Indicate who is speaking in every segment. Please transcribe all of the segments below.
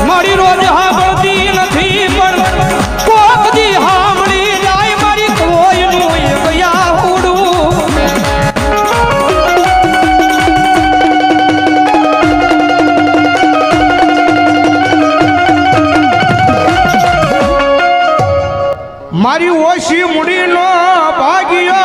Speaker 1: મારી રોજ હાંભળતી નથી પણ કોક દી હાંભળી જાય મારી કોઈનું એક યાહુડું.
Speaker 2: મારી ઓછી મૂડીનો ભાગ્યો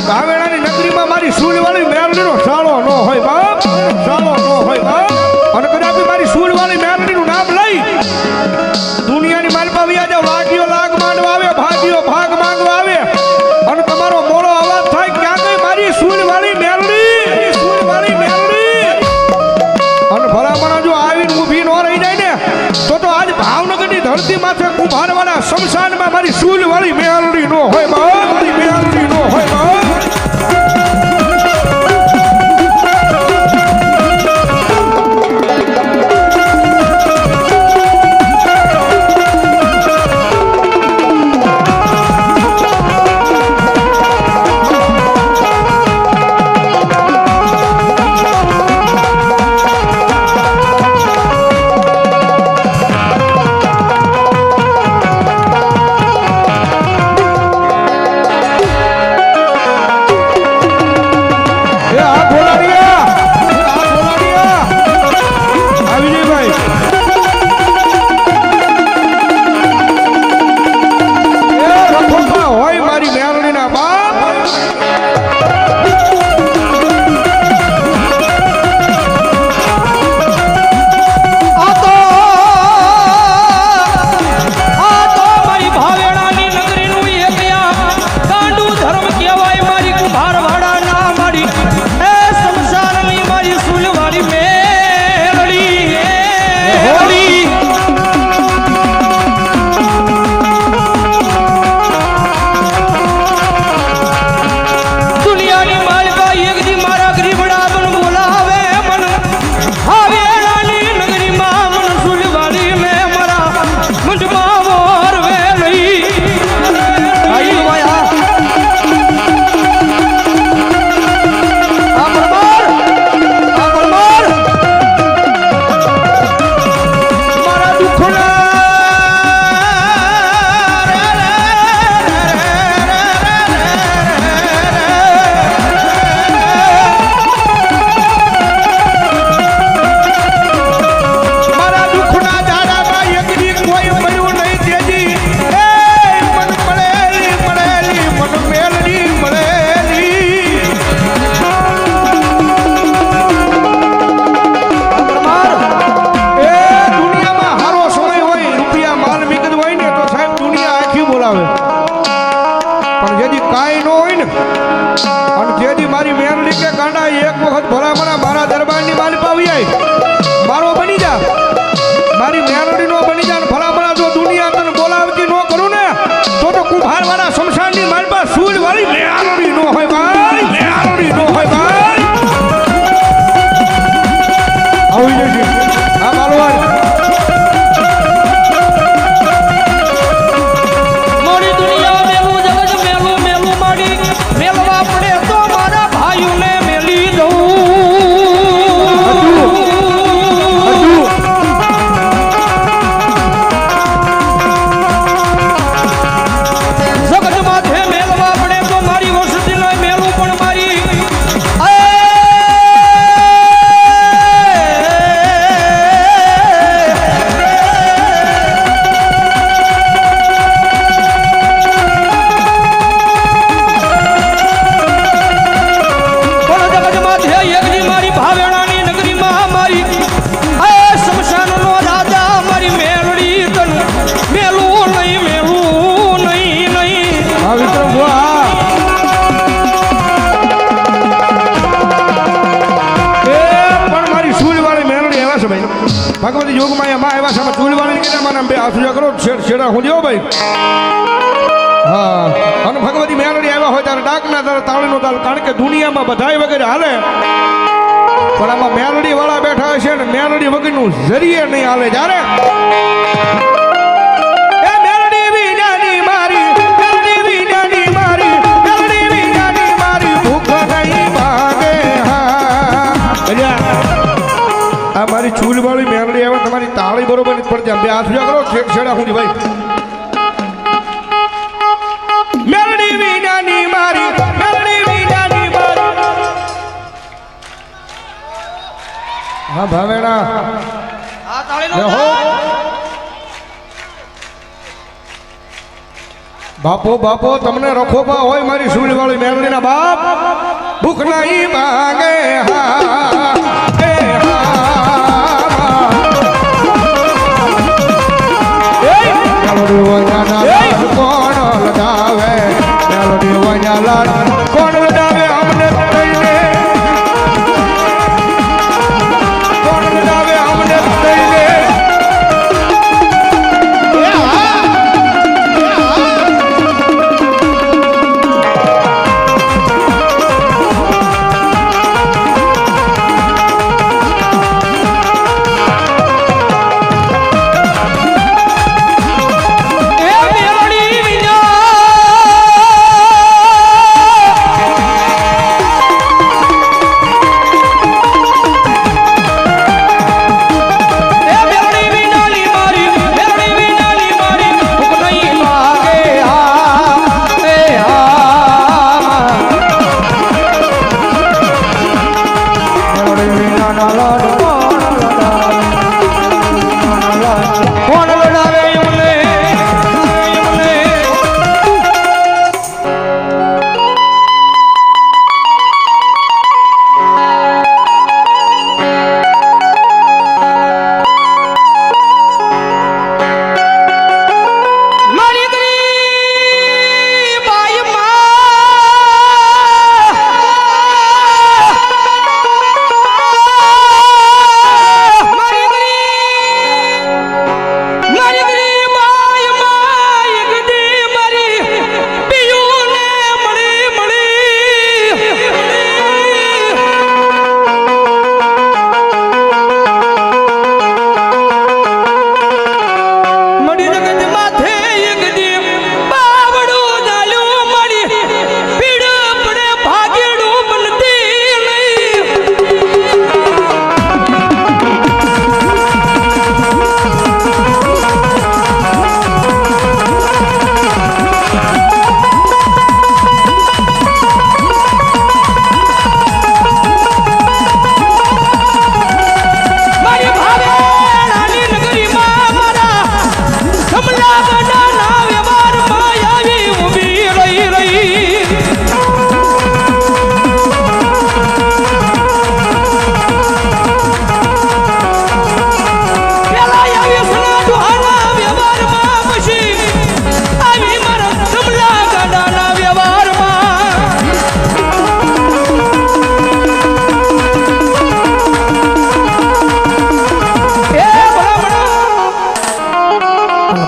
Speaker 2: ભાવેણાની નગરીમાં મારી સૂલવાળી મેરડીનો સાળો ન હોય બાપ, સાળો ન હોય બાપ. અને કદાચ મારી સૂલવાળી મેરડીનું નામ લઈ દુનિયાની માલપા વ્યા જાવ, લાગ્યો લાગ માંડવા આવે, ભાગ્યો ભાગ માંગવા આવે અને તમારો મોડો અવાજ થાય ક્યાં ગઈ મારી સૂલવાળી મેરડી, સૂલવાળી મેરડી. અને ભલામણા જો આવીને ઊભી ન રહી જાય ને તો આજ ભાવનગરની ધરતી માથે કુંભારવાળા શમશાનમાં મારી સૂલવાળી મેરડી ન હોય બાપ, મેરડી ન હોય બાપ. ભગવતી યોગમાં એમાં આવ્યા છે ચૂલવાળી કીધા મને બે હાથ ઊંચા કરો છેડા હું જો ભાઈ હા અને ભગવતી મેલડી આવ્યા હોય ત્યારે ડાકના તારે તાળીનો તાલ કારણ કે દુનિયામાં બધાય વગેરે હાલે પણ આમાં મેલડી વાળા બેઠા હશે ને મેલડી વગરનું જરીએ નહીં હાલે જ્યારે આ મારી ચૂલવાળી મેલડી આવે તમારી તાળી બરોબર નથી પડતી બે હાથ ઊંચા કરો છેડા હું ભાઈ મેલડી વિનાની મારી મેલડી વિનાની મારી હા ભાવેણા
Speaker 1: આ તાળીનો
Speaker 2: હો બાપો બાપો તમને રખોબા હોય મારી ચૂલવાળી મેલડીના બાપ ભૂખ નહીં માંગે હા કોણ લગાવે મેલડી વજાલા કોણ લગાવે અમને લઈને કોણ લગાવે અમને લઈને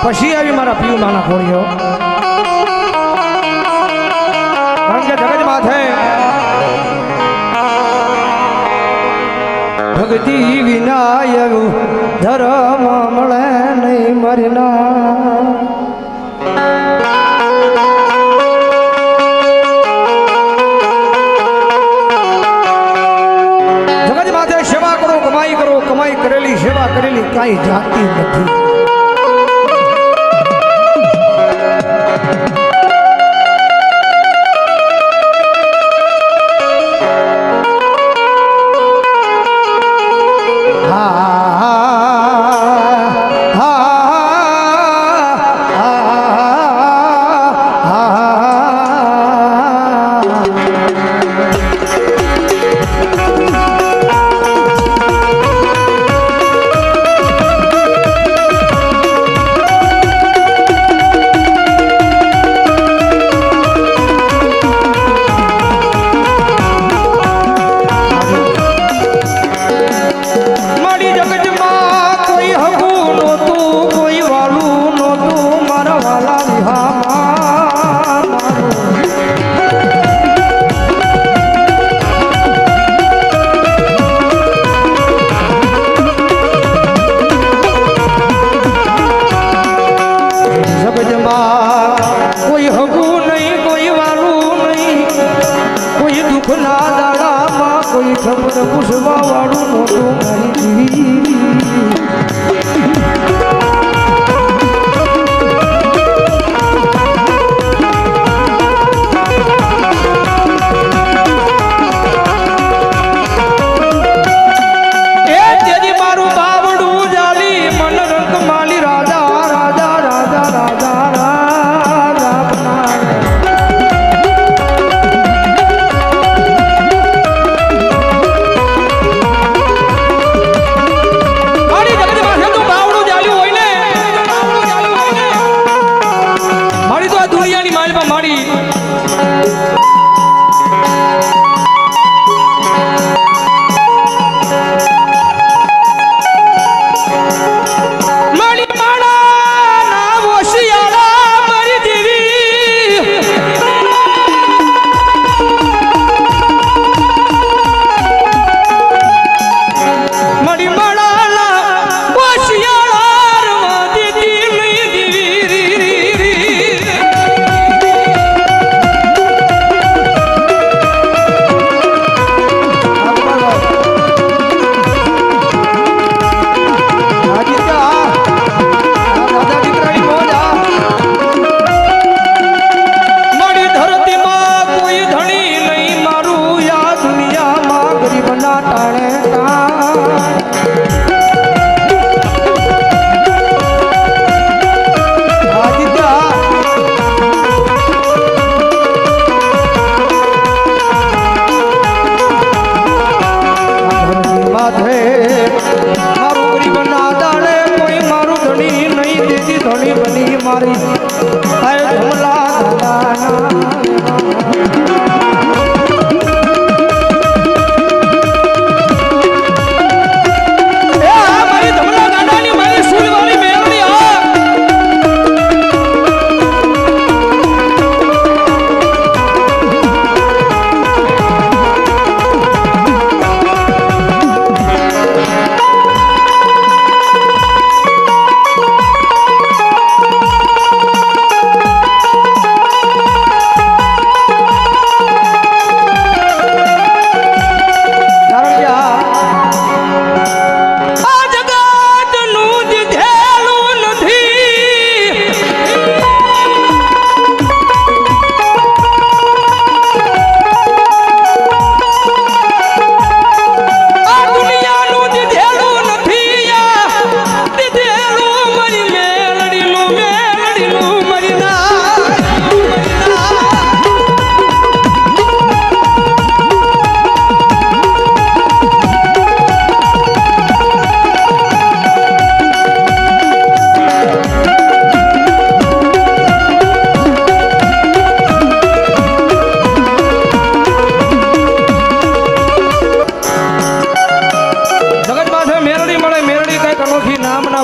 Speaker 1: પછી આવી મારા પીયું નાના ખોડીઓ કારણ કે જગત માથે ભક્તિ વિના ધર્મ મળે નહીં મરના જગત માથે સેવા કરો, કમાઈ કરેલી સેવા કરેલી કાંઈ જાતી નથી. દુઃખના દાડામાં કોઈ ખબર પૂછવા વાળું નહોતું મારી દીવી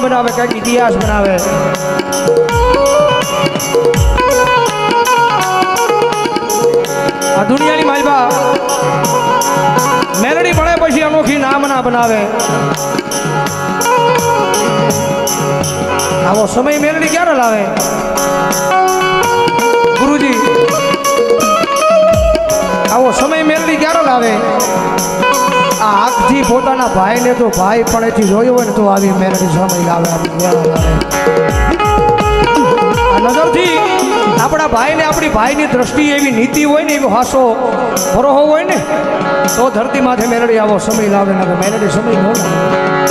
Speaker 1: બનાવે કઈક ઇતિહાસ બનાવે આ દુનિયાની માલબા મેલડી પડે પછી અનોખી નામ ના બનાવે આવો સમય મેલડી ક્યારે લાવે ગુરુજી આવો સમય મેલડી ક્યારે લાવે આ આંખથી પોતાના ભાઈને તો ભાઈ પણ એથી જોયો હોય ને તો આવી મેલડી સમય લાવે આ નજરથી આપણા ભાઈને આપણી ભાઈની દ્રષ્ટિ એવી નીતિ હોય ને એવો હાસો ભરોહો હોય ને તો ધરતી માથે મેલડી આવો સમય લાવે ને મેલડી સમય ન લાવે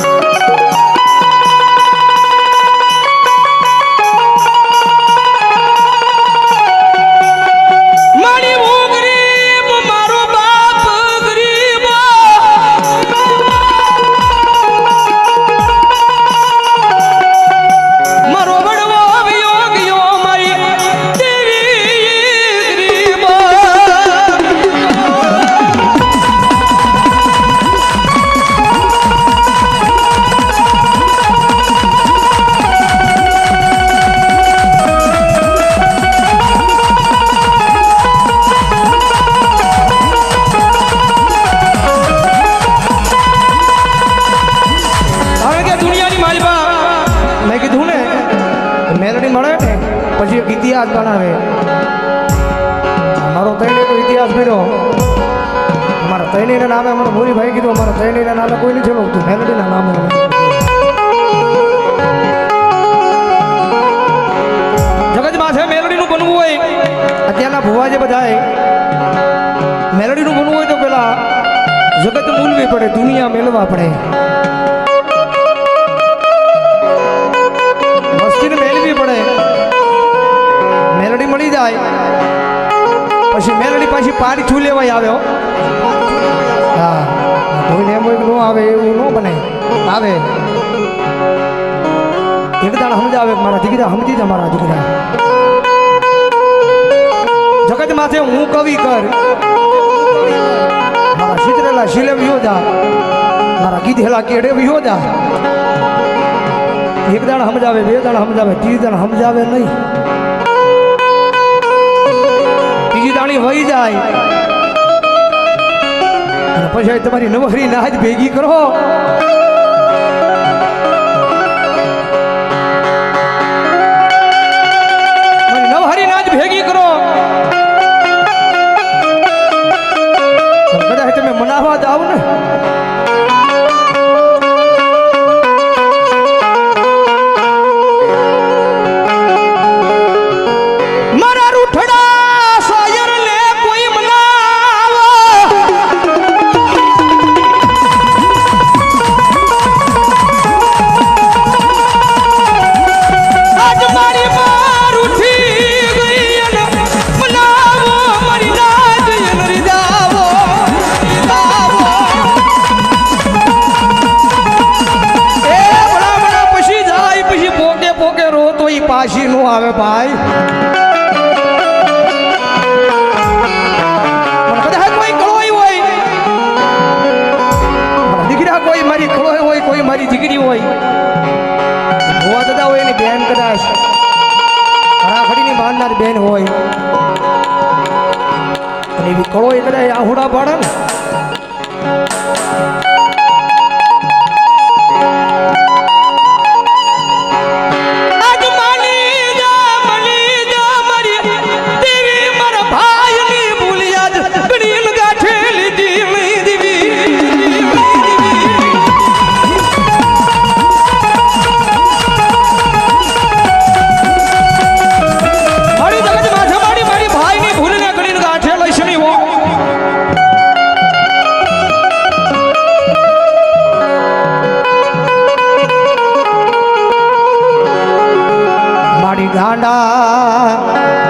Speaker 1: પછી એક ઇતિહાસ બનાવે મારો થઈને તો ઇતિહાસ કર્યો ત્રણેયના નામે અમારા મોરીભાઈ કીધું અમારા ત્રણેયના નામે કોઈ નથી ઓળખતું મેલડીના નામે જગતમાં છે મેલડીનું બનવું હોય અત્યારના ભુવા જે બધાએ મેલડીનું બનવું હોય તો પેલા જગત મૂલવી પડે દુનિયા મેળવા પડે મસ્તીને મેળવી પડે મેલડી મળી જાય પછી મેલડી પાછી પારી છું લેવાય આવ્યો હા કોઈને એમ હોય કે ન આવે એવું ન બને આવે એક દાણ સમજાવે મારા દીકરા સમજી જા મારા દીકરા જગત માથે હું કવિ કર મારા શીતરેલા શીલે વિયો જા મારા ગીધેલા કેડે વિયો જા એક દાણ સમજાવે બે દાણ સમજાવે ત્રીજી દાણ સમજાવે નહીં ત્રીજી દાણી વહી જાય અને પછી તમારી નવહરી નાજ ભેગી કરો મારી નવહરી નાજ ભેગી કરો કદાચ તમે મનાવવા જાવ ને મારા રૂઠડા સાયર લે કોઈ મનાવો આજ મારી માર ઉઠી ગઈ અને મનાવો મારી નાજ રીદાવો એ ભલા પછી જાય પછી પોકે પોકે રો તો ઈ પાછી નો આવે ભાઈ મારી ખોય હોય કોઈ મારી દીકરી હોય ભુવા દાદા હોય એની બેન કદાચ રાખડીની બાંધનાર બેન હોય અને એવી કળોય કદાચ આહુડા પાડે ને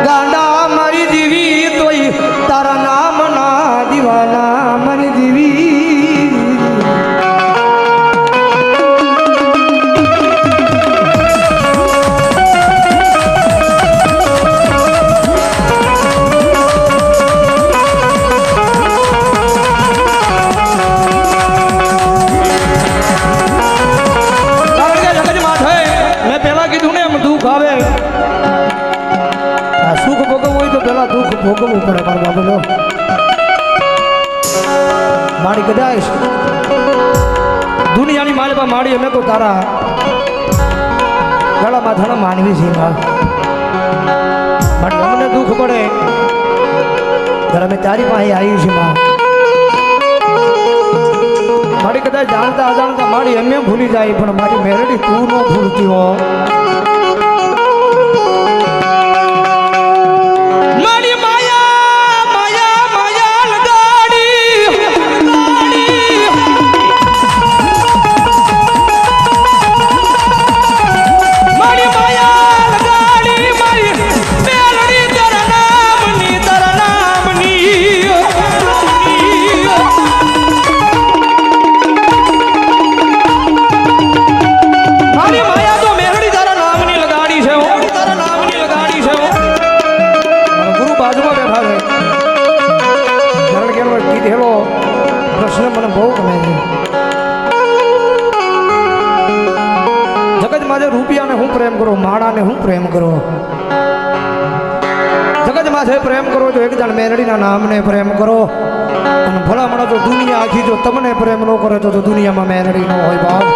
Speaker 1: ગાંડા મારી દીવી તોય તારા નામ ના દીવાના મારી દીવી મેં પેલા કીધું ને એમ દુઃખ આવે સુખ ભોગવવું હોય તો પેલા દુઃખ ભોગવવું પડે મારા બાબલો મારી કદાચ દુનિયાની માલિપા માડી અમે તો તારા ગળામાં ધણ માનવી છે મારી અમને દુઃખ પડે ત્યારે અમે તારી પાસે આવી છે મારી કદાચ જાણતા અજાણતા મારી અમે ભૂલી જાય પણ મારી મેરડી તું ન ભૂલતી હો પ્રશ્ન મને બહુ ગમે છે જગત માથે રૂપિયાને હું પ્રેમ કરો માણાને હું પ્રેમ કરો જગત માથે પ્રેમ કરો તો એક જણ મેરડીના નામને પ્રેમ કરો અને ભલા મળો તો દુનિયા આખી જો તમને પ્રેમ ન કરે તો દુનિયામાં મેરડી ન હોય બાપ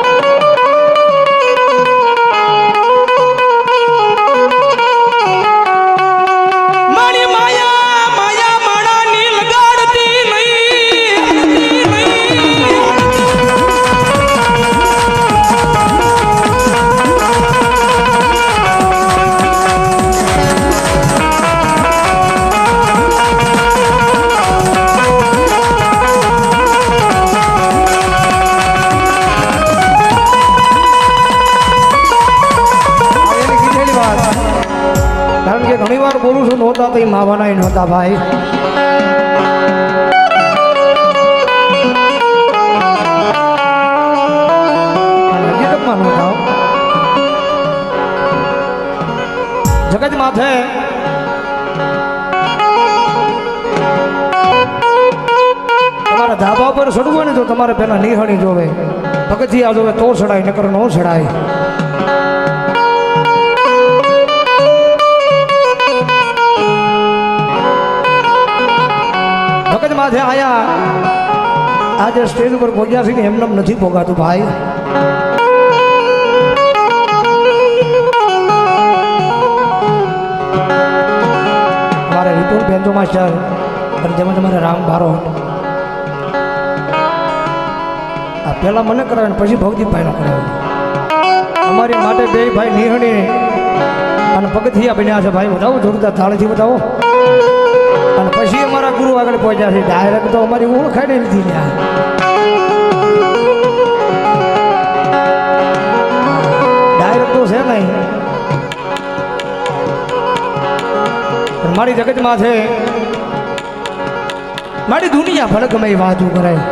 Speaker 1: મારી માયા માયા માણા ની લગાડતી નહીં હતા તો એ માવાના નહોતા ભાઈ. અને હકીકતમાં નહોતા. જગત માથે તમારા ધાબા પર ચડવું હોય ને તો તમારે પેલા નિહાળી જોવે, પગથિયા જોવે તો ચડાય, નકર ન ચડાય. ભગત માથે આયા આજે સ્ટેજ ઉપર પહોંચ્યા છે ને એમને નથી ભોગાતું ભાઈ. મારે વિપુલ બેન્જો માસ્ટર અને જેમાં તમારે રામ ભારો આ પહેલા મને કરાવે ને પછી ભગદીપભાઈનો કરાવે. અમારી માટે બે ભાઈ નિહણી અને પગથિયા બન્યા છે ભાઈ. બતાવો જોરદાર તાળીથી બતાવો. અને પછી અમારા ગુરુ આગળ પહોંચ્યા છે. ડાયરેક્ટ તો અમારી ઓળખાય ને લીધી ત્યાં. ડાયરેક્ટ તો છે નહીં. મારી જગતમાં છે મારી દુનિયા ભલે ગમે એ વાતું કરાય.